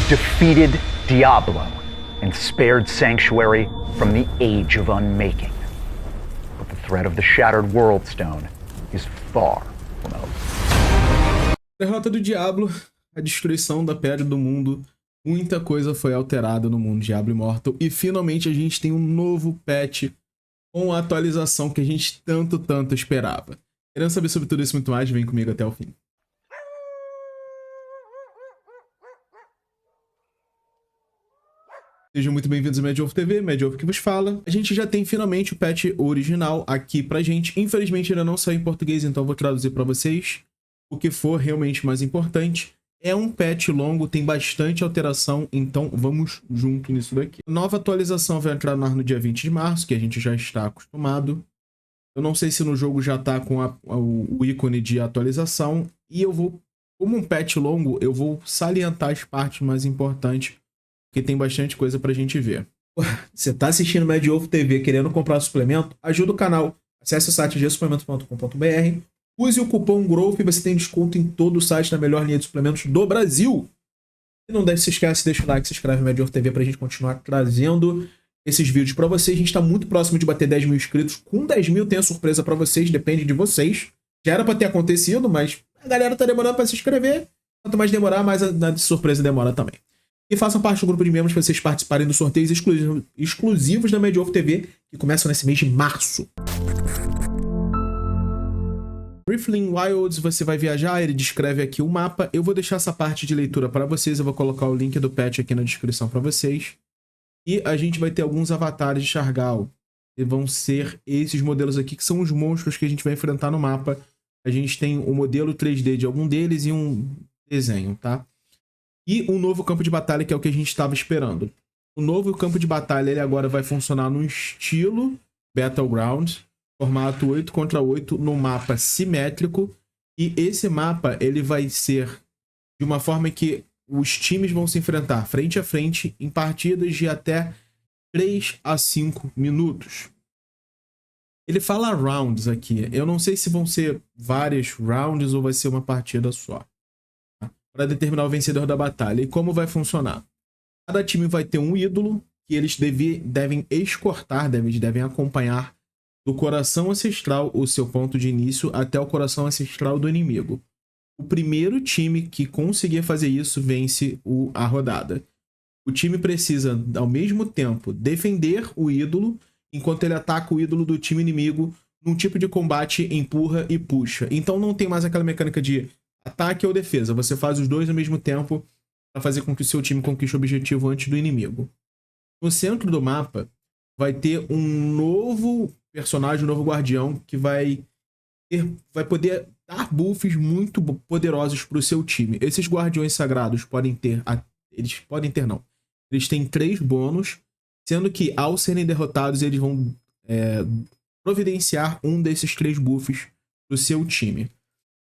defeated Diablo and spared Sanctuary from the Age of Unmaking. But the threat of the Shattered World Stone is far from over. Derrota do Diablo, a destruição da Pedra do Mundo, muita coisa foi alterada no mundo Diablo Immortal e finalmente a gente tem um novo patch com a atualização que a gente tanto esperava. Querendo saber sobre tudo isso e muito mais, vem comigo até o fim. Sejam muito bem-vindos ao MadWolf TV, MadWolf que vos fala. A gente já tem finalmente o patch original aqui pra gente. Infelizmente ainda não saiu em português, então eu vou traduzir pra vocês o que for realmente mais importante. É um patch longo, tem bastante alteração, então vamos junto nisso daqui. A nova atualização vai entrar no dia 20 de março, que a gente já está acostumado. Eu não sei se no jogo já tá com o ícone de atualização. E eu vou, como um patch longo, eu vou salientar as partes mais importantes, porque tem bastante coisa pra gente ver. Você tá assistindo MadWolf TV querendo comprar suplemento? Ajuda o canal. Acesse o site gsuplemento.com.br. Use o cupom GROWTH e você tem desconto em todo o site na melhor linha de suplementos do Brasil. E não se esquece, deixa o like, se inscreve no MadWolf TV pra gente continuar trazendo esses vídeos pra vocês. A gente tá muito próximo de bater 10 mil inscritos. Com 10 mil tem a surpresa pra vocês, depende de vocês. Já era pra ter acontecido, mas a galera tá demorando pra se inscrever. Quanto mais demorar, mais a surpresa demora também. E façam parte do grupo de membros para vocês participarem dos sorteios exclusivos da MadWolf TV, que começam nesse mês de março. Riftling Wilds, você vai viajar, ele descreve aqui o mapa. Eu vou deixar essa parte de leitura para vocês, eu vou colocar o link do patch aqui na descrição para vocês. E a gente vai ter alguns avatares de Shargal, que vão ser esses modelos aqui, que são os monstros que a gente vai enfrentar no mapa. A gente tem o modelo 3D de algum deles e um desenho, tá? E um novo campo de batalha, que é o que a gente estava esperando. O novo campo de batalha, ele agora vai funcionar no estilo Battleground, formato 8 contra 8, no mapa simétrico. E esse mapa, ele vai ser de uma forma que os times vão se enfrentar frente a frente em partidas de até 3 a 5 minutos. Ele fala rounds aqui. Eu não sei se vão ser vários rounds ou vai ser uma partida só, para determinar o vencedor da batalha. E como vai funcionar? Cada time vai ter um ídolo que eles devem escortar, devem acompanhar do coração ancestral, o seu ponto de início, até o coração ancestral do inimigo. O primeiro time que conseguir fazer isso vence a rodada. O time precisa, ao mesmo tempo, defender o ídolo, enquanto ele ataca o ídolo do time inimigo num tipo de combate empurra e puxa. Então não tem mais aquela mecânica de ataque ou defesa. Você faz os dois ao mesmo tempo para fazer com que o seu time conquiste o objetivo antes do inimigo. No centro do mapa vai ter um novo personagem, um novo guardião que vai poder dar buffs muito poderosos para o seu time. Esses guardiões sagrados eles têm 3 bônus, sendo que ao serem derrotados eles vão providenciar um desses 3 buffs para o seu time.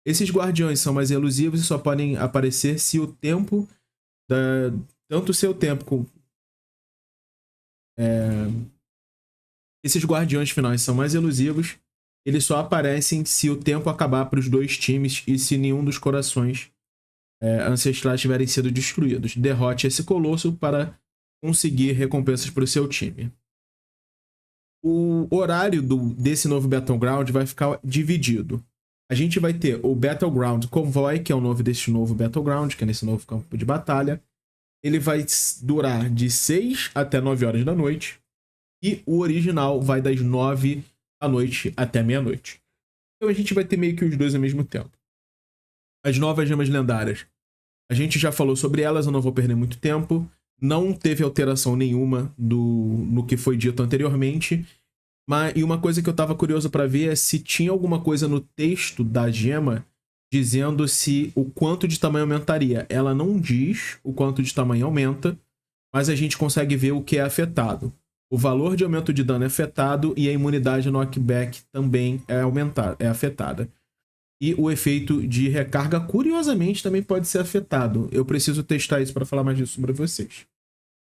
Esses guardiões são mais elusivos e só podem aparecer se o tempo tanto o seu tempo esses guardiões finais são mais elusivos. Eles só aparecem se o tempo acabar para os dois times e se nenhum dos corações ancestrais tiverem sido destruídos. Derrote esse colosso para conseguir recompensas para o seu time. O horário desse novo Battleground vai ficar dividido. A gente vai ter o Battleground Convoy, que é o nome desse novo Battleground, que é nesse novo campo de batalha. Ele vai durar de 6 até 9 horas da noite. E o original vai das 9 da noite até meia-noite. Então a gente vai ter meio que os dois ao mesmo tempo. As novas gemas lendárias. A gente já falou sobre elas, eu não vou perder muito tempo. Não teve alteração nenhuma no que foi dito anteriormente. E uma coisa que eu estava curioso para ver é se tinha alguma coisa no texto da gema dizendo se o quanto de tamanho aumentaria. Ela não diz o quanto de tamanho aumenta, mas a gente consegue ver o que é afetado. O valor de aumento de dano é afetado e a imunidade knockback também é afetada. E o efeito de recarga, curiosamente, também pode ser afetado. Eu preciso testar isso para falar mais disso sobre vocês.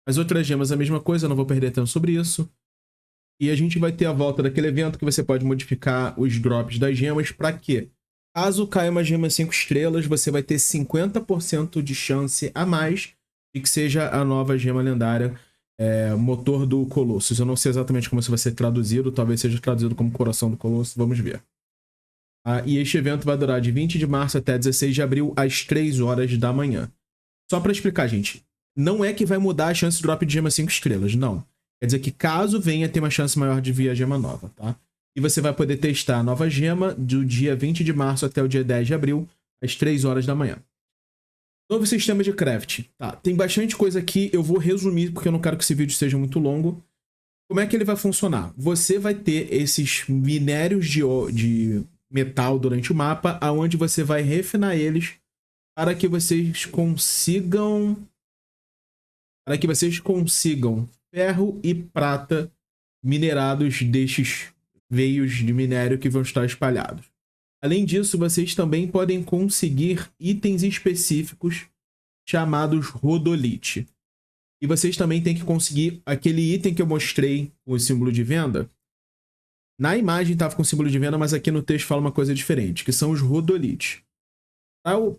As outras gemas, a mesma coisa, eu não vou perder tempo sobre isso. E a gente vai ter a volta daquele evento que você pode modificar os drops das gemas. Para quê? Caso caia uma gema 5 estrelas, você vai ter 50% de chance a mais e que seja a nova gema lendária, motor do Colossus. Eu não sei exatamente como isso vai ser traduzido, talvez seja traduzido como coração do Colossus, vamos ver. E este evento vai durar de 20 de março até 16 de abril, às 3 horas da manhã. Só para explicar, gente, não é que vai mudar a chance de drop de gema 5 estrelas, não. Quer dizer que caso venha, ter uma chance maior de vir a gema nova, tá? E você vai poder testar a nova gema do dia 20 de março até o dia 10 de abril, às 3 horas da manhã. Novo sistema de craft. Tá, tem bastante coisa aqui, eu vou resumir porque eu não quero que esse vídeo seja muito longo. Como é que ele vai funcionar? Você vai ter esses minérios de metal durante o mapa, aonde você vai refinar eles para que vocês consigam ferro e prata minerados destes veios de minério que vão estar espalhados. Além disso, vocês também podem conseguir itens específicos chamados Rodolite. E vocês também têm que conseguir aquele item que eu mostrei com o símbolo de venda. Na imagem estava com o símbolo de venda, mas aqui no texto fala uma coisa diferente, que são os Rodolites.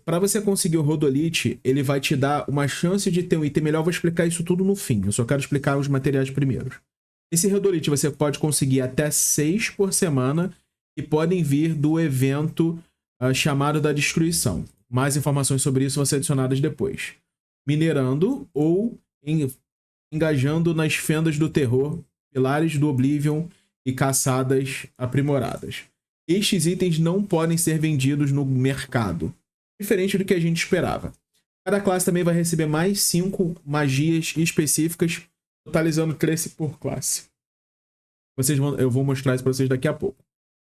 Para você conseguir o Rodolite, ele vai te dar uma chance de ter um item melhor. Eu vou explicar isso tudo no fim, eu só quero explicar os materiais primeiro. Esse Rodolite você pode conseguir até 6 por semana e podem vir do evento chamado da Destruição. Mais informações sobre isso vão ser adicionadas depois. Minerando ou engajando nas fendas do terror, pilares do Oblivion e caçadas aprimoradas. Estes itens não podem ser vendidos no mercado, diferente do que a gente esperava. Cada classe também vai receber mais 5 magias específicas, totalizando 13 por classe. Eu vou mostrar isso para vocês daqui a pouco.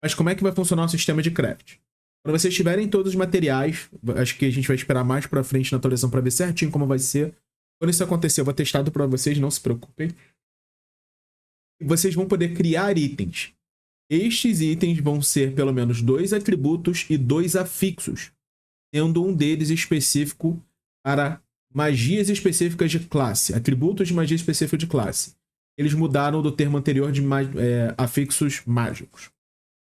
Mas como é que vai funcionar o sistema de craft? Quando vocês tiverem todos os materiais, acho que a gente vai esperar mais para frente na atualização para ver certinho como vai ser. Quando isso acontecer, eu vou testar para vocês, não se preocupem. Vocês vão poder criar itens. Estes itens vão ser pelo menos 2 atributos e 2 afixos, tendo um deles específico para magias específicas de classe, atributos de magia específica de classe. Eles mudaram do termo anterior de afixos mágicos.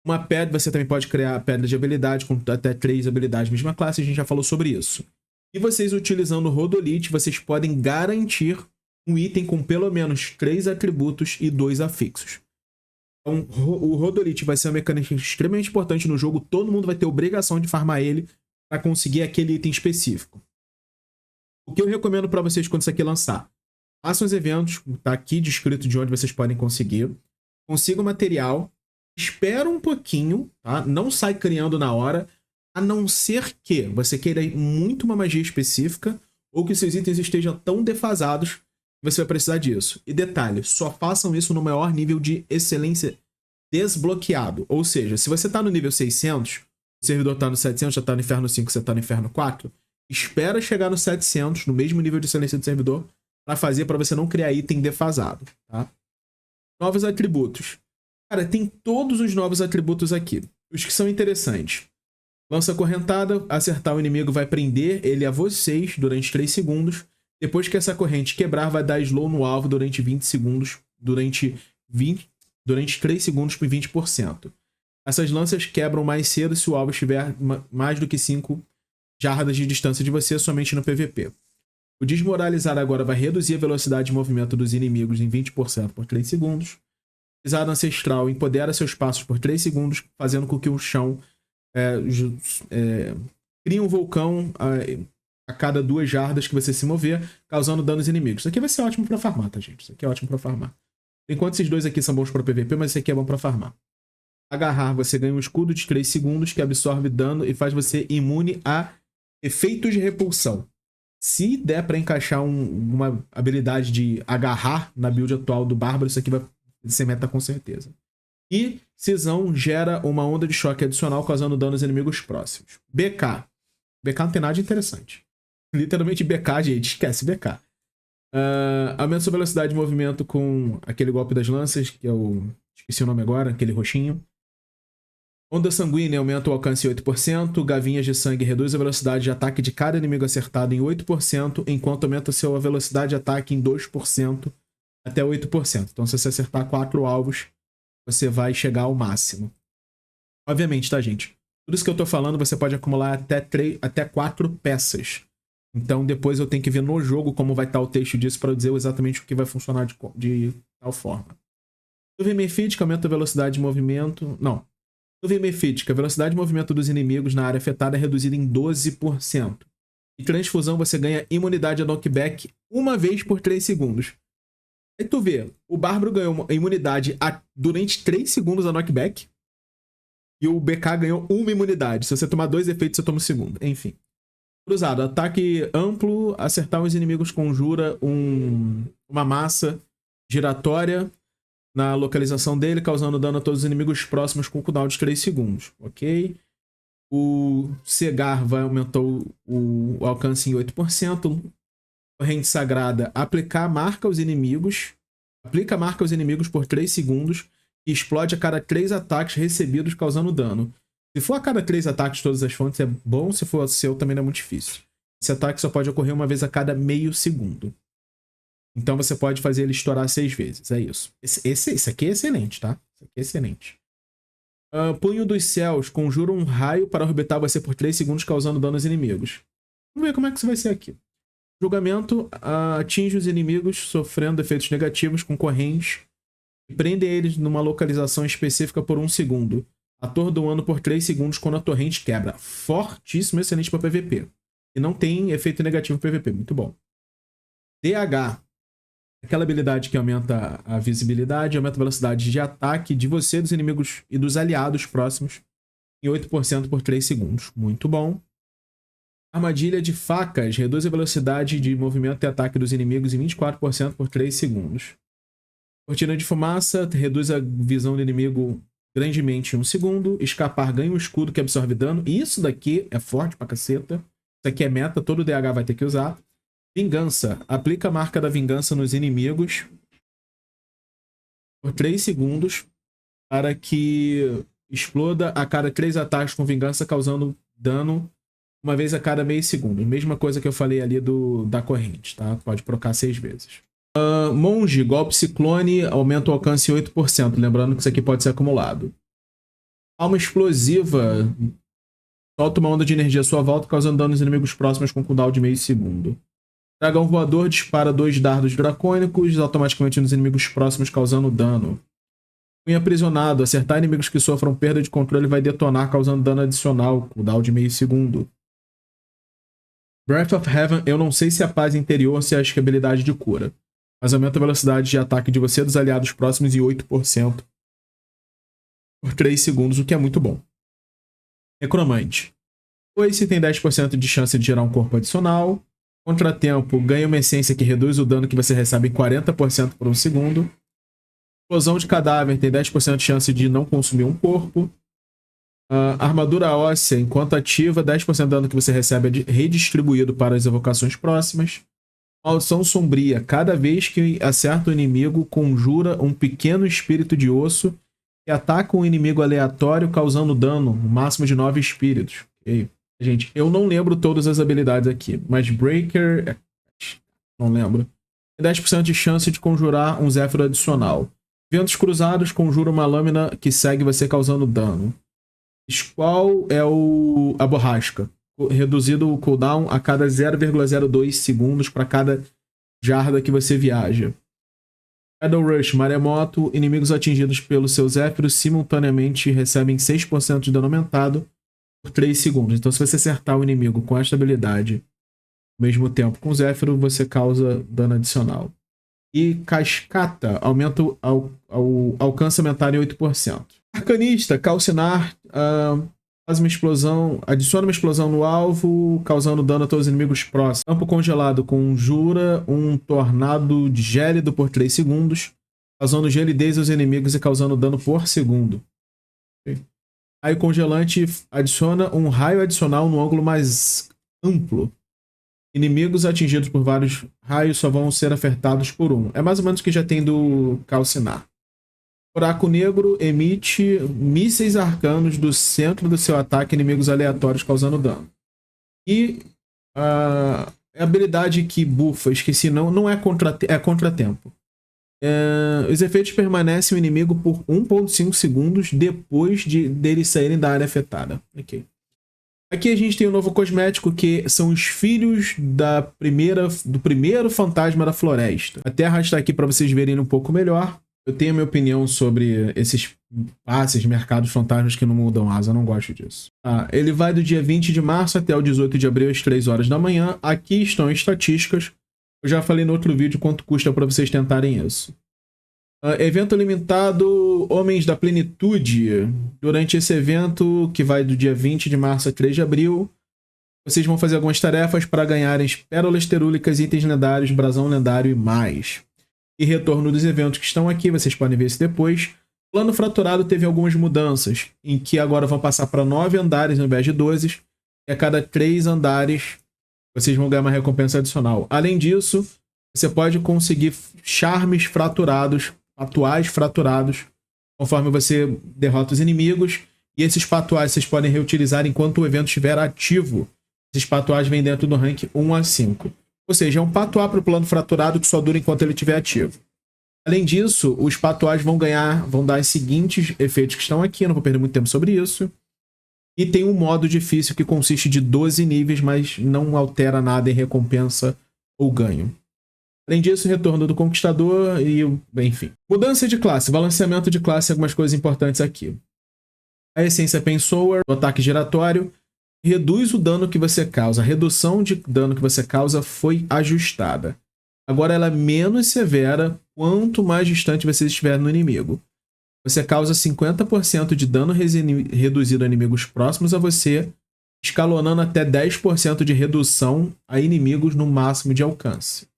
Uma pedra, você também pode criar pedra de habilidade com até 3 habilidades mesma classe, a gente já falou sobre isso. E vocês utilizando o Rodolite, vocês podem garantir um item com pelo menos 3 atributos e 2 afixos. Então, o Rodolite vai ser uma mecânica extremamente importante no jogo, todo mundo vai ter obrigação de farmar ele para conseguir aquele item específico. O que eu recomendo para vocês quando isso aqui lançar? Façam os eventos, tá aqui descrito de onde vocês podem conseguir. Consiga o material, espera um pouquinho, tá? Não sai criando na hora, a não ser que você queira muito uma magia específica ou que seus itens estejam tão defasados que você vai precisar disso. E detalhe, só façam isso no maior nível de excelência desbloqueado. Ou seja, se você está no nível 600, o servidor está no 700, já está no Inferno 5, você está no Inferno 4, espera chegar no 700, no mesmo nível de excelência do servidor, para você não criar item defasado, tá? Novos atributos. Cara, tem todos os novos atributos aqui. Os que são interessantes. Lança correntada, acertar o inimigo vai prender ele a vocês durante 3 segundos. Depois que essa corrente quebrar, vai dar slow no alvo durante 20 segundos, durante 3 segundos por 20%. Essas lanças quebram mais cedo se o alvo estiver mais do que 5 jardas de distância de você, somente no PVP. O desmoralizar agora vai reduzir a velocidade de movimento dos inimigos em 20% por 3 segundos. O pisado ancestral empodera seus passos por 3 segundos, fazendo com que o chão crie um vulcão a cada 2 jardas que você se mover, causando danos inimigos. Isso aqui vai ser ótimo para farmar, tá, gente? Isso aqui é ótimo para farmar. Enquanto esses dois aqui são bons para PVP, mas esse aqui é bom para farmar. Agarrar, você ganha um escudo de 3 segundos que absorve dano e faz você imune a efeitos de repulsão. Se der para encaixar uma habilidade de agarrar na build atual do Bárbaro, isso aqui vai ser meta com certeza. E Cisão gera uma onda de choque adicional, causando dano aos inimigos próximos. BK. BK não tem nada de interessante. Literalmente BK, gente. Esquece BK. Aumenta sua velocidade de movimento com aquele golpe das lanças, que é o... esqueci o nome agora, aquele roxinho. Onda sanguínea aumenta o alcance em 8%. Gavinhas de sangue reduz a velocidade de ataque de cada inimigo acertado em 8%, enquanto aumenta sua velocidade de ataque em 2% até 8%. Então, se você acertar 4 alvos, você vai chegar ao máximo. Obviamente, tá, gente? Tudo isso que eu tô falando, você pode acumular até 4 peças. Então depois eu tenho que ver no jogo como vai estar o texto disso para dizer exatamente o que vai funcionar de tal forma. Nuvem mefítica aumenta a velocidade de movimento. Não. Nuvem mefítica, a velocidade de movimento dos inimigos na área afetada é reduzida em 12%. E transfusão você ganha imunidade a knockback uma vez por 3 segundos. Aí tu vê, o Bárbaro ganhou uma imunidade durante 3 segundos a knockback. E o BK ganhou uma imunidade. Se você tomar 2 efeitos, você toma o segundo. Enfim. Cruzado, ataque amplo, acertar os inimigos conjura uma massa giratória na localização dele, causando dano a todos os inimigos próximos com cooldown de 3 segundos. Ok? O cegar vai aumentar o alcance em 8%. Corrente sagrada, aplicar marca aos inimigos. Aplica marca aos inimigos por 3 segundos e explode a cada 3 ataques recebidos, causando dano. Se for a cada 3 ataques de todas as fontes é bom, se for seu também não é muito difícil. Esse ataque só pode ocorrer uma vez a cada meio segundo. Então você pode fazer ele estourar 6 vezes, é isso. Esse aqui é excelente, tá? Esse aqui é excelente. Punho dos Céus, conjura um raio para orbitar você por 3 segundos, causando dano aos inimigos. Vamos ver como é que isso vai ser aqui. Julgamento, atinge os inimigos sofrendo efeitos negativos com correntes e prende eles numa localização específica por 1 segundo. Atordoando por 3 segundos quando a torrente quebra. Fortíssimo, excelente para PVP. E não tem efeito negativo para PVP, muito bom. DH, aquela habilidade que aumenta a visibilidade, aumenta a velocidade de ataque de você, dos inimigos e dos aliados próximos em 8% por 3 segundos. Muito bom. Armadilha de facas, reduz a velocidade de movimento e ataque dos inimigos em 24% por 3 segundos. Cortina de fumaça, reduz a visão do inimigo grandemente em 1 segundo. Escapar, ganha um escudo que absorve dano. Isso daqui é forte pra caceta. Isso aqui é meta, todo DH vai ter que usar. Vingança, aplica a marca da vingança nos inimigos por 3 segundos para que exploda a cada 3 ataques com vingança, causando dano uma vez a cada meio segundo. Mesma coisa que eu falei ali da corrente, tá? Pode procar 6 vezes. Monge, golpe ciclone, aumenta o alcance em 8%. Lembrando que isso aqui pode ser acumulado. Alma explosiva, solta uma onda de energia à sua volta, causando dano aos inimigos próximos com cooldown de meio segundo. Dragão voador, dispara 2 dardos dracônicos automaticamente nos inimigos próximos, causando dano. Punho aprisionado, acertar inimigos que sofram perda de controle vai detonar, causando dano adicional, cooldown de meio segundo. Breath of Heaven, eu não sei se é a paz interior ou se é a habilidade de cura, mas aumenta a velocidade de ataque de você e dos aliados próximos em 8% por 3 segundos, o que é muito bom. Necromante. Esse tem 10% de chance de gerar um corpo adicional. Contratempo, ganha uma essência que reduz o dano que você recebe em 40% por 1 segundo. Explosão de cadáver, tem 10% de chance de não consumir um corpo. Armadura óssea, enquanto ativa, 10% do dano que você recebe é redistribuído para as evocações próximas. Maldição sombria, cada vez que acerta o inimigo, conjura um pequeno espírito de osso que ataca um inimigo aleatório, causando dano, no máximo de 9 espíritos. Okay. Gente, eu não lembro todas as habilidades aqui, mas Breaker, não lembro. Tem 10% de chance de conjurar um Zéfiro adicional. Ventos cruzados, conjura uma lâmina que segue você causando dano. Squall é a borrasca. Reduzido o cooldown a cada 0,02 segundos para cada jarda que você viaja. Shadow Rush, maremoto. Inimigos atingidos pelo seu Zéfiro simultaneamente recebem 6% de dano aumentado por 3 segundos. Então, se você acertar o inimigo com esta habilidade ao mesmo tempo com o Zéfiro, você causa dano adicional. E Cascata, aumenta o alcance aumentar em 8%. Arcanista, calcinar, faz uma explosão, adiciona uma explosão no alvo, causando dano a todos os inimigos próximos. Campo congelado, conjura um tornado gélido por 3 segundos, causando gelidez aos inimigos e causando dano por segundo. Okay. Raio congelante, adiciona um raio adicional no ângulo mais amplo. Inimigos atingidos por vários raios só vão ser afetados por um. É mais ou menos o que já tem do calcinar. Buraco negro emite mísseis arcanos do centro do seu ataque a inimigos aleatórios, causando dano. E a habilidade que bufa, esqueci, não é contratempo. Os efeitos permanecem o inimigo por 1,5 segundos depois dele saírem da área afetada. Ok. Aqui a gente tem um novo cosmético que são os filhos do primeiro fantasma da floresta. A Terra está aqui para vocês verem um pouco melhor. Eu tenho a minha opinião sobre esses passes, mercados fantasmas que não mudam asa, eu não gosto disso. Ele vai do dia 20 de março até o 18 de abril às 3 horas da manhã. Aqui estão as estatísticas. Eu já falei no outro vídeo quanto custa para vocês tentarem isso. Evento limitado Homens da Plenitude. Durante esse evento, que vai do dia 20 de março a 3 de abril, vocês vão fazer algumas tarefas para ganharem pérolas terúlicas, itens lendários, brasão lendário e mais. E retorno dos eventos que estão aqui, vocês podem ver isso depois. Plano Fraturado teve algumas mudanças, em que agora vão passar para 9 andares ao invés de 12, e a cada 3 andares vocês vão ganhar uma recompensa adicional. Além disso, você pode conseguir charmes fraturados, patuais fraturados, conforme você derrota os inimigos, e esses patuais vocês podem reutilizar enquanto o evento estiver ativo. Esses patuais vêm dentro do rank 1 a 5. Ou seja, é um patuá para o plano fraturado que só dura enquanto ele estiver ativo. Além disso, os patuás vão dar os seguintes efeitos que estão aqui, eu não vou perder muito tempo sobre isso. E tem um modo difícil que consiste de 12 níveis, mas não altera nada em recompensa ou ganho. Além disso, retorno do Conquistador e, enfim. Mudança de classe, balanceamento de classe, algumas coisas importantes aqui. A essência Pensower, o ataque giratório, reduz o dano que você causa. A redução de dano que você causa foi ajustada. Agora ela é menos severa quanto mais distante você estiver no inimigo. Você causa 50% de dano reduzido a inimigos próximos a você, escalonando até 10% de redução a inimigos no máximo de alcance.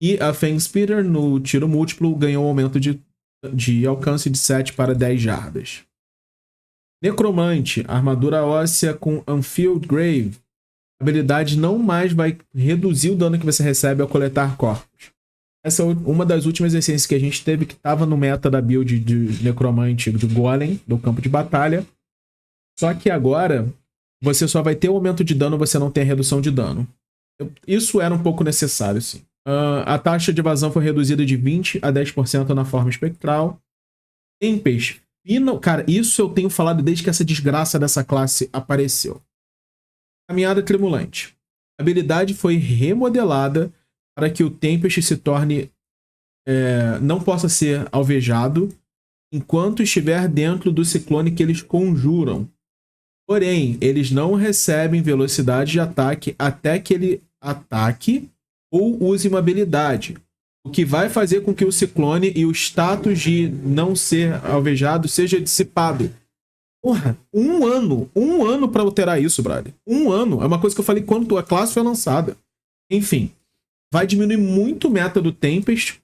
E a Fang Speeder, no tiro múltiplo, ganhou um aumento de alcance de 7 para 10 jardas. Necromante, armadura óssea com Unfilled Grave. A habilidade não mais vai reduzir o dano que você recebe ao coletar corpos. Essa é uma das últimas essências que a gente teve que estava no meta da build de Necromante do Golem, do campo de batalha. Só que agora você só vai ter o aumento de dano, você não tem a redução de dano. Isso era um pouco necessário, sim. A taxa de evasão foi reduzida de 20% a 10% na forma espectral. Tempest. Cara, isso eu tenho falado desde que essa desgraça dessa classe apareceu. Caminhada Tremulante. A habilidade foi remodelada para que o Tempest se torne... não possa ser alvejado enquanto estiver dentro do ciclone que eles conjuram. Porém, eles não recebem velocidade de ataque até que ele ataque ou use uma habilidade. O que vai fazer com que o ciclone e o status de não ser alvejado seja dissipado. Porra, um ano pra alterar isso, brother. Um ano. É uma coisa que eu falei quando a classe foi lançada. Enfim, vai diminuir muito o meta do Tempest.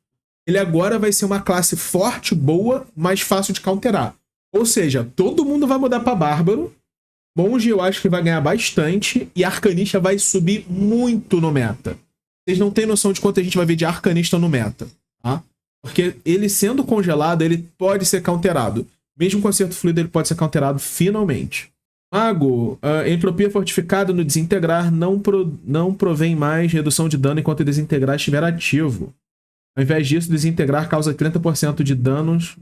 Ele agora vai ser uma classe forte, boa, mais fácil de counterar. Ou seja, todo mundo vai mudar pra Bárbaro. Monge eu acho que vai ganhar bastante. E Arcanista vai subir muito no meta. Vocês não têm noção de quanto a gente vai ver de Arcanista no meta, tá? Porque ele sendo congelado, ele pode ser counterado. Mesmo com acerto fluido, ele pode ser counterado finalmente. Mago, entropia fortificada no desintegrar não provém mais redução de dano enquanto o desintegrar estiver ativo. Ao invés disso, desintegrar causa 30% de danos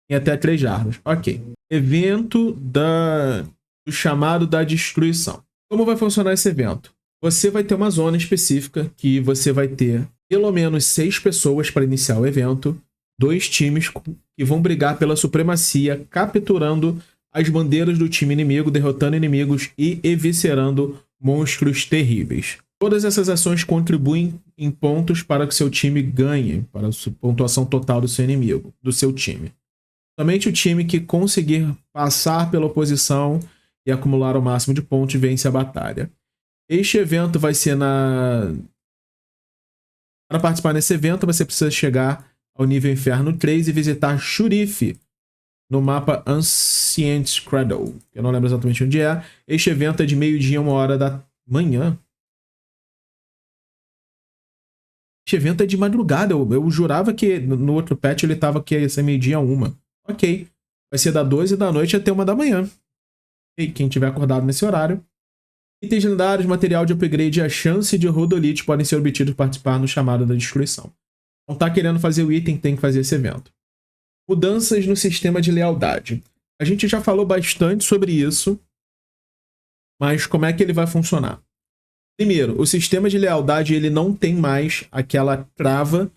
em até 3 jardas. Ok. Evento do chamado da destruição. Como vai funcionar esse evento? Você vai ter uma zona específica que você vai ter pelo menos 6 pessoas para iniciar o evento, 2 times que vão brigar pela supremacia, capturando as bandeiras do time inimigo, derrotando inimigos e eviscerando monstros terríveis. Todas essas ações contribuem em pontos para que seu time ganhe, para a pontuação total do seu inimigo, do seu time. Somente o time que conseguir passar pela oposição e acumular o máximo de pontos vence a batalha. Este evento vai ser Para participar desse evento, você precisa chegar ao nível Inferno 3 e visitar Shurif, no mapa Ancient Cradle. Eu não lembro exatamente onde é. Este evento é de meio-dia a 1h da manhã. Este evento é de madrugada. Eu jurava que no outro patch ele tava que ia ser meio-dia a 1. Ok. Vai ser da 12 da noite até 1 da manhã. E quem tiver acordado nesse horário. Itens lendários, material de upgrade e a chance de Rodolite podem ser obtidos para participar no chamado da destruição. Não tá querendo fazer o item, tem que fazer esse evento. Mudanças no sistema de lealdade. A gente já falou bastante sobre isso Mas como é que ele vai funcionar? Primeiro, o sistema de lealdade ele não tem mais aquela trava.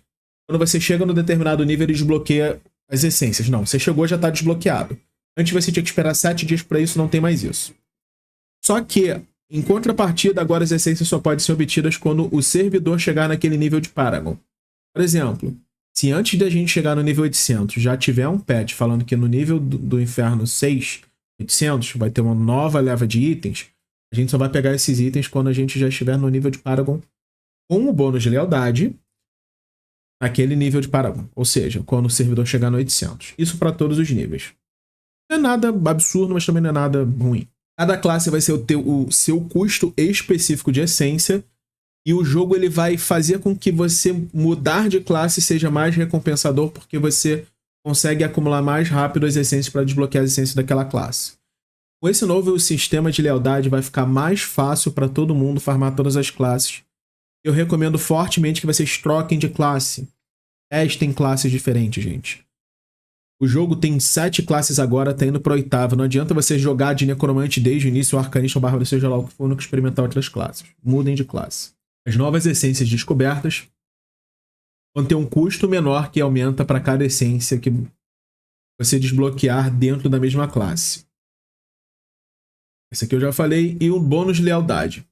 Quando você chega no determinado nível, ele desbloqueia as essências. Não, você chegou, já está desbloqueado. Antes você tinha que esperar 7 dias para isso, não tem mais isso. Só que, em contrapartida, agora as essências só podem ser obtidas quando o servidor chegar naquele nível de Paragon. Por exemplo, se antes da gente chegar no nível 800 já tiver um patch falando que no nível do inferno 6, 800, vai ter uma nova leva de itens, a gente só vai pegar esses itens quando a gente já estiver no nível de Paragon com o bônus de lealdade naquele nível de Paragon. Ou seja, quando o servidor chegar no 800. Isso para todos os níveis. Não é nada absurdo, mas também não é nada ruim. Cada classe vai ser o seu custo específico de essência. E o jogo ele vai fazer com que você mudar de classe seja mais recompensador, porque você consegue acumular mais rápido as essências para desbloquear as essências daquela classe. Com esse novo sistema de lealdade vai ficar mais fácil para todo mundo farmar todas as classes. Eu recomendo fortemente que vocês troquem de classe. Testem classes diferentes, gente. O jogo tem 7 classes agora, tá indo para 8ª. Não adianta você jogar de necromante desde o início, ou arcanista ou bárbaro, seja lá o que for, nunca experimentar outras classes. Mudem de classe. As novas essências descobertas vão ter um custo menor que aumenta para cada essência que você desbloquear dentro da mesma classe. Esse aqui eu já falei. E o bônus de lealdade.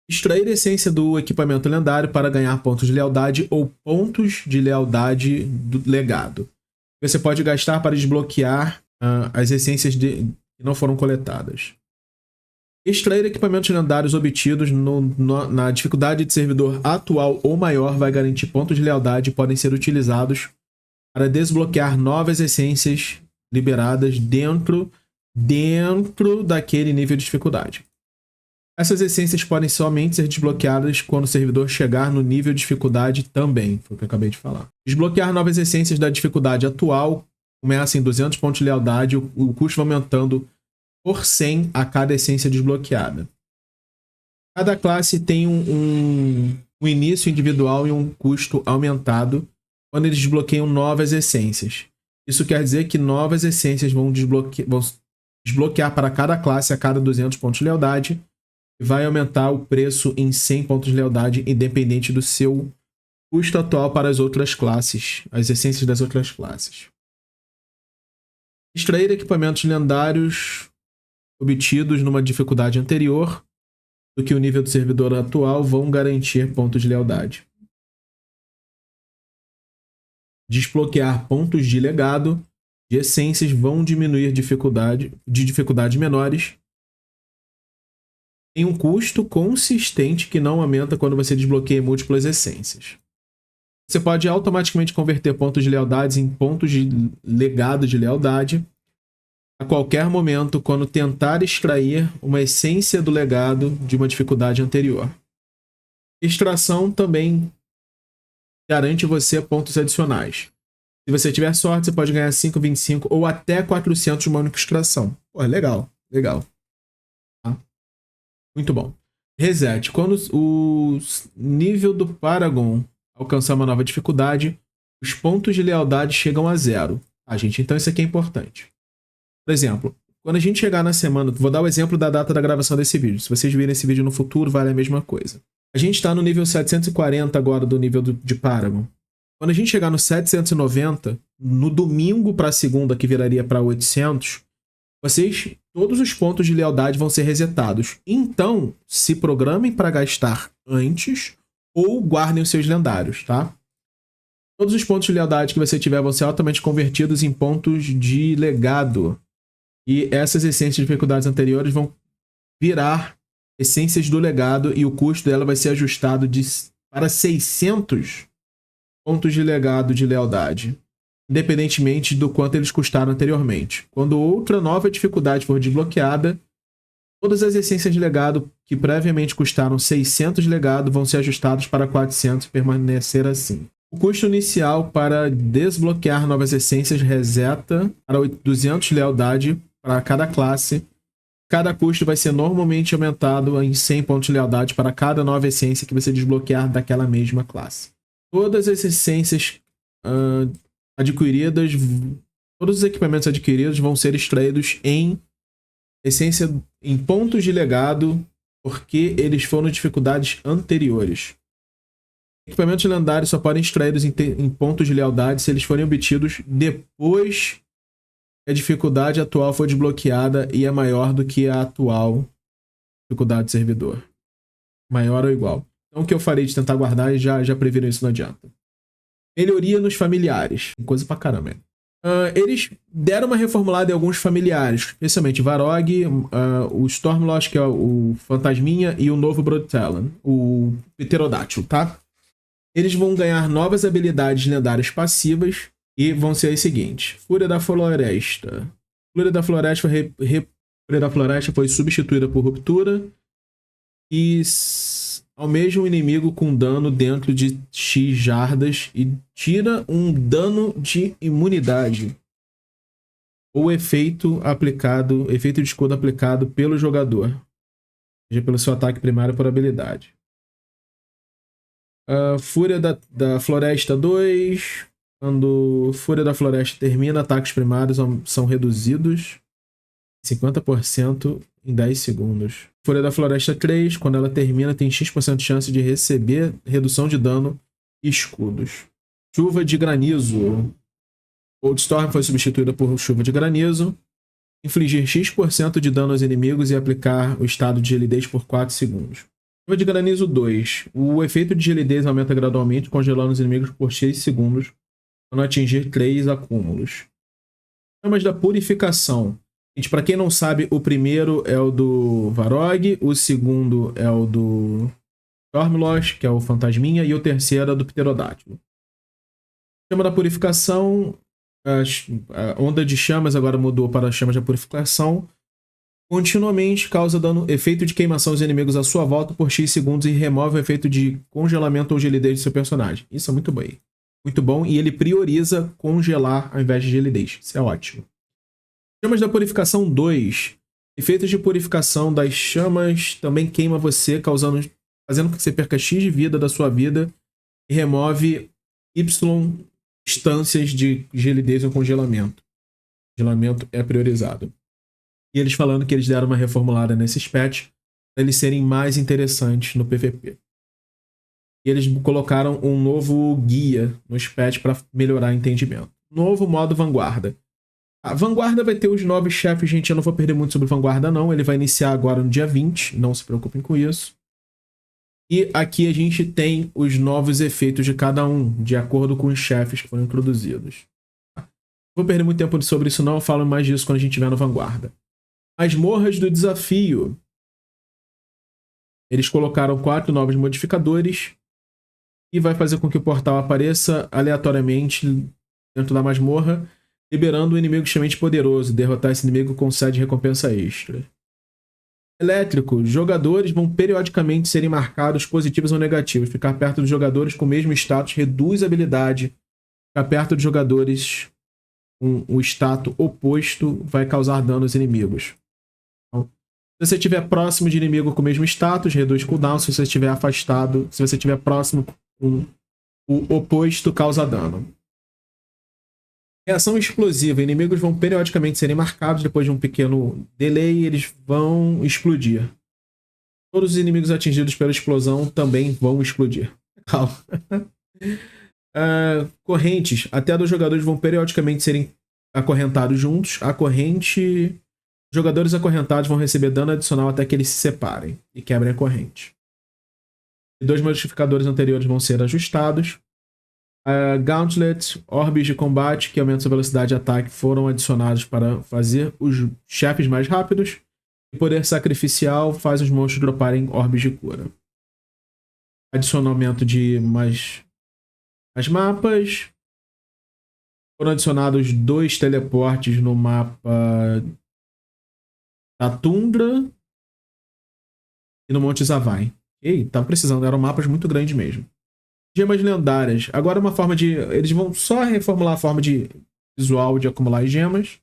Extrair a essência do equipamento lendário para ganhar pontos de lealdade ou pontos de lealdade do legado. Você pode gastar para desbloquear as essências que não foram coletadas. Extrair equipamentos lendários obtidos na dificuldade de servidor atual ou maior vai garantir pontos de lealdade e podem ser utilizados para desbloquear novas essências liberadas dentro daquele nível de dificuldade. Essas essências podem somente ser desbloqueadas quando o servidor chegar no nível de dificuldade também, foi o que eu acabei de falar. Desbloquear novas essências da dificuldade atual começa em 200 pontos de lealdade, o custo vai aumentando por 100 a cada essência desbloqueada. Cada classe tem um início individual e um custo aumentado quando eles desbloqueiam novas essências. Isso quer dizer que novas essências vão desbloquear para cada classe a cada 200 pontos de lealdade e vai aumentar o preço em 100 pontos de lealdade, independente do seu custo atual para as outras classes, as essências das outras classes. Extrair equipamentos lendários obtidos numa dificuldade anterior do que o nível do servidor atual vão garantir pontos de lealdade. Desbloquear pontos de legado de essências vão diminuir dificuldades menores. Tem um custo consistente que não aumenta quando você desbloqueia múltiplas essências. Você pode automaticamente converter pontos de lealdade em pontos de legado de lealdade a qualquer momento quando tentar extrair uma essência do legado de uma dificuldade anterior. Extração também garante você pontos adicionais. Se você tiver sorte, você pode ganhar 5, 25 ou até 400 de uma única extração. Pô, legal, legal. Tá? Muito bom. Reset. Quando o nível do Paragon alcançar uma nova dificuldade, os pontos de lealdade chegam a 0. Ah, gente, então isso aqui é importante. Por exemplo, quando a gente chegar na semana... Vou dar o exemplo da data da gravação desse vídeo. Se vocês virem esse vídeo no futuro, vale a mesma coisa. A gente está no nível 740 agora do nível de Paragon. Quando a gente chegar no 790, no domingo para segunda, que viraria para 800, todos os pontos de lealdade vão ser resetados. Então, se programem para gastar antes ou guardem os seus lendários, tá? Todos os pontos de lealdade que você tiver vão ser altamente convertidos em pontos de legado. E essas essências de dificuldades anteriores vão virar essências do legado e o custo dela vai ser ajustado para 600 pontos de legado de lealdade, independentemente do quanto eles custaram anteriormente. Quando outra nova dificuldade for desbloqueada, todas as essências de legado que previamente custaram 600 de legado vão ser ajustadas para 400 e permanecer assim. O custo inicial para desbloquear novas essências reseta para 200 de lealdade para cada classe. Cada custo vai ser normalmente aumentado em 100 pontos de lealdade para cada nova essência que você desbloquear daquela mesma classe. Todas as essências adquiridas, todos os equipamentos adquiridos vão ser extraídos em Essência em pontos de legado, porque eles foram dificuldades anteriores. Equipamentos lendários só podem extraídos em pontos de lealdade se eles forem obtidos depois que a dificuldade atual foi desbloqueada e é maior do que a atual dificuldade do servidor. Maior ou igual. Então o que eu farei de tentar guardar e já previram isso, não adianta. Melhoria nos familiares. Coisa pra caramba, hein? Eles deram uma reformulada em alguns familiares, especialmente Varog, o Stormlost, que é o Fantasminha, e o novo Broodtalon, o Pterodátilo, tá? Eles vão ganhar novas habilidades lendárias passivas e vão ser as seguintes. Fúria da Floresta. Fúria da Floresta foi substituída por Ruptura e almeja um inimigo com dano dentro de X jardas e tira um dano de imunidade ou efeito de escudo aplicado pelo jogador, seja pelo seu ataque primário por habilidade. Fúria da Floresta 2. Quando Fúria da Floresta termina, ataques primários são reduzidos 50% em 10 segundos. Fúria da Floresta 3, quando ela termina, tem X% de chance de receber redução de dano e escudos. Chuva de granizo. Goldstorm foi substituída por Chuva de granizo. Infligir X% de dano aos inimigos e aplicar o estado de gelidez por 4 segundos. Chuva de granizo 2. O efeito de gelidez aumenta gradualmente, congelando os inimigos por 6 segundos, quando atingir 3 acúmulos. Chamas da purificação. Gente, pra quem não sabe, o primeiro é o do Varog, o segundo é o do Stormlost, que é o Fantasminha, e o terceiro é o do Pterodátilo. Chama da purificação, a onda de chamas agora mudou para chamas da purificação. Continuamente causa efeito de queimação aos inimigos à sua volta por X segundos e remove o efeito de congelamento ou gelidez do seu personagem. Isso é muito bom. Muito bom, e ele prioriza congelar ao invés de gelidez. Isso é ótimo. Chamas da Purificação 2. Efeitos de purificação das chamas também queima você, fazendo com que você perca X de vida da sua vida e remove Y instâncias de gelidez ou congelamento. Congelamento é priorizado. E eles falando que eles deram uma reformulada nesses patches para eles serem mais interessantes no PVP. E eles colocaram um novo guia nos patches para melhorar o entendimento. Novo modo Vanguarda. A Vanguarda vai ter os novos chefes, gente. Eu não vou perder muito sobre Vanguarda, não. Ele vai iniciar agora no dia 20. Não se preocupem com isso. E aqui a gente tem os novos efeitos de cada um, de acordo com os chefes que foram introduzidos. Não vou perder muito tempo sobre isso, não. Eu falo mais disso quando a gente estiver no Vanguarda. Masmorras do desafio. Eles colocaram 4 novos modificadores e vai fazer com que o portal apareça aleatoriamente dentro da masmorra, liberando um inimigo extremamente poderoso. Derrotar esse inimigo concede recompensa extra. Elétrico. Jogadores vão periodicamente serem marcados positivos ou negativos. Ficar perto dos jogadores com o mesmo status reduz a habilidade. Ficar perto de jogadores com o status oposto vai causar dano aos inimigos. Então, se você estiver próximo de inimigo com o mesmo status, reduz cooldown. Se você estiver afastado, se você estiver próximo com o oposto, causa dano. Reação explosiva. Inimigos vão periodicamente serem marcados. Depois de um pequeno delay, eles vão explodir. Todos os inimigos atingidos pela explosão também vão explodir. Calma. Correntes. Até 2 jogadores vão periodicamente serem acorrentados juntos. Jogadores acorrentados vão receber dano adicional até que eles se separem e quebrem a corrente. E 2 modificadores anteriores vão ser ajustados. Gauntlet, orbes de combate que aumentam sua velocidade de ataque foram adicionados para fazer os chefes mais rápidos. E poder sacrificial faz os monstros droparem orbes de cura. Adicionamento de mais mapas. Foram adicionados 2 teleportes no mapa da Tundra e no Monte Zavai. Ei, tava precisando, eram mapas muito grandes mesmo. Gemas lendárias. Agora uma forma de... Eles vão só reformular a forma de visual de acumular gemas.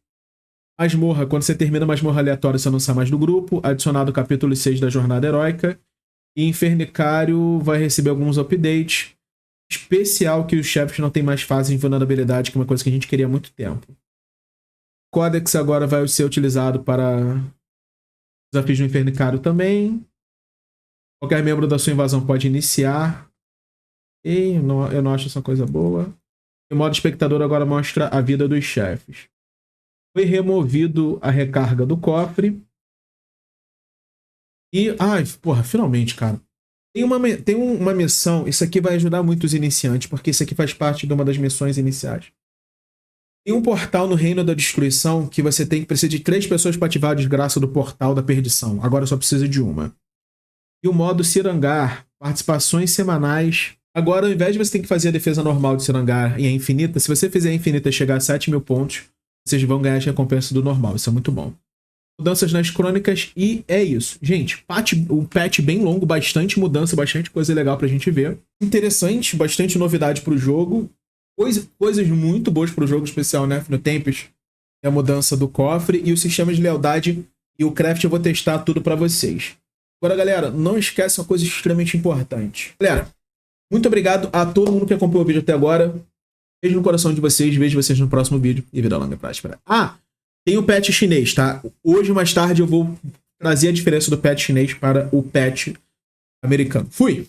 Masmorra. Quando você termina a masmorra aleatória, você não sai mais do grupo. Adicionado o capítulo 6 da Jornada Heróica. E Infernicário vai receber alguns updates. Especial que os chefes não tem mais fase de vulnerabilidade, que é uma coisa que a gente queria há muito tempo. Codex agora vai ser utilizado para Desafios do Infernicário também. Qualquer membro da sua invasão pode iniciar. E eu não acho essa coisa boa. O modo espectador agora mostra a vida dos chefes. Foi removido a recarga do cofre. E, ai, porra, finalmente, cara. Tem uma missão, isso aqui vai ajudar muito os iniciantes, porque isso aqui faz parte de uma das missões iniciais. Tem um portal no Reino da Destruição que você precisa de 3 pessoas para ativar a desgraça do portal da perdição. Agora só precisa de uma. E o modo Cirangar, participações semanais. Agora, ao invés de você ter que fazer a defesa normal de Cirangar e a infinita, se você fizer a infinita e chegar a 7.000 pontos, vocês vão ganhar as recompensas do normal. Isso é muito bom. Mudanças nas crônicas e é isso. Gente, um patch bem longo, bastante mudança, bastante coisa legal pra gente ver. Interessante, bastante novidade pro jogo. Coisas muito boas pro jogo, especial, né? No Tempest, a mudança do cofre e o sistema de lealdade e o craft eu vou testar tudo pra vocês. Agora, galera, não esquece uma coisa extremamente importante. Galera, muito obrigado a todo mundo que acompanhou o vídeo até agora. Beijo no coração de vocês, vejo vocês no próximo vídeo e vida longa e próspera. Tem o patch chinês, tá? Hoje, mais tarde, eu vou trazer a diferença do patch chinês para o patch americano. Fui!